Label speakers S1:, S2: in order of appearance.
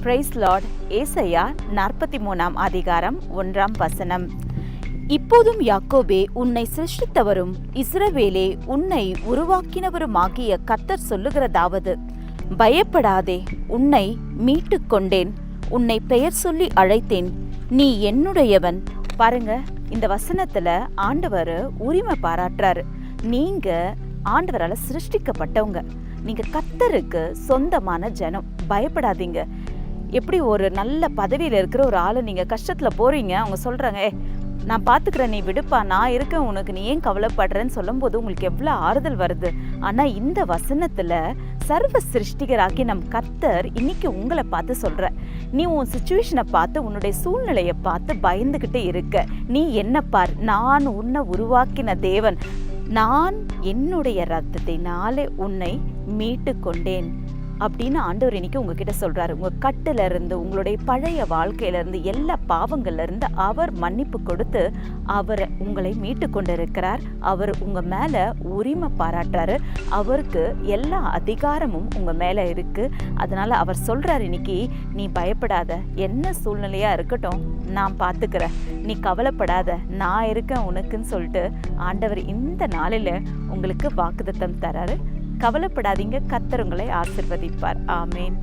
S1: Price Lord. ஏசாயா 43 அதிகாரம் 1 இப்போதும் யாக்கோபே, உன்னை சிருஷ்டித்தவரும் இஸ்ரவேலே, உன்னை உருவாக்கினவருமாகிய கர்த்தர் சொல்லுகிறதாவது, பயப்படாதே, உன்னை மீட்டுக் கொண்டேன், உன்னை பெயர் சொல்லி அழைத்தேன், நீ என்னுடையவன். பாருங்க, இந்த வசனத்துல ஆண்டவர் உரிமை பாராட்டுறாரு. நீங்க ஆண்டவரால் சிருஷ்டிக்கப்பட்டவங்க, நீங்க கர்த்தருக்கு சொந்தமான ஜனம். பயப்படாதீங்க. எப்படி ஒரு நல்ல பதவியில் இருக்கிற ஒரு ஆளு நீங்க கஷ்டத்துல போறீங்க, அவங்க சொல்றாங்க, நான் பாத்துக்கிறேன், நீ விடுப்பா, நான் இருக்கேன் உனக்கு, நீ ஏன் கவலைப்படுறேன்னு சொல்லும் போது உங்களுக்கு எவ்வளவு ஆறுதல் வருது. ஆனா இந்த வசனத்துல சர்வ சிருஷ்டிகராகி நம் கர்த்தர் இன்னைக்கு உங்களை பார்த்து சொல்ற, நீ உன் சிச்சுவேஷனை பார்த்து, உன்னுடைய சூழ்நிலையை பார்த்து பயந்துகிட்டு இருக்க. நீ என்ன பார், நான் உன்னை உருவாக்கின தேவன், நான் என்னுடைய ரத்தத்தினாலே உன்னை மீட்டு கொண்டேன் அப்படின்னு ஆண்டவர் இன்னைக்கு உங்ககிட்ட சொல்றாரு. உங்க கட்டுல இருந்து, உங்களுடைய பழைய வாழ்க்கையில இருந்து, எல்லா பாவங்கள்ல இருந்து அவர் மன்னிப்பு கொடுத்து அவர் உங்களை மீட்டு கொண்டு இருக்கிறார். அவர் உங்க மேல உரிமை பாராட்டுறாரு. அவருக்கு எல்லா அதிகாரமும் உங்க மேல இருக்கு. அதனால அவர் சொல்றாரு இன்னைக்கு, நீ பயப்படாத, என்ன சூழ்நிலையா இருக்கட்டும் நான் பாத்துக்கிறேன், நீ கவலைப்படாத, நான் இருக்கேன் உனக்குன்னு சொல்லிட்டு ஆண்டவர் இந்த நாளில உங்களுக்கு வாக்குத்தத்தம் தராரு. கவலைப்படாதீங்க, கர்த்தர் உங்களை ஆசீர்வதிப்பார். ஆமேன்.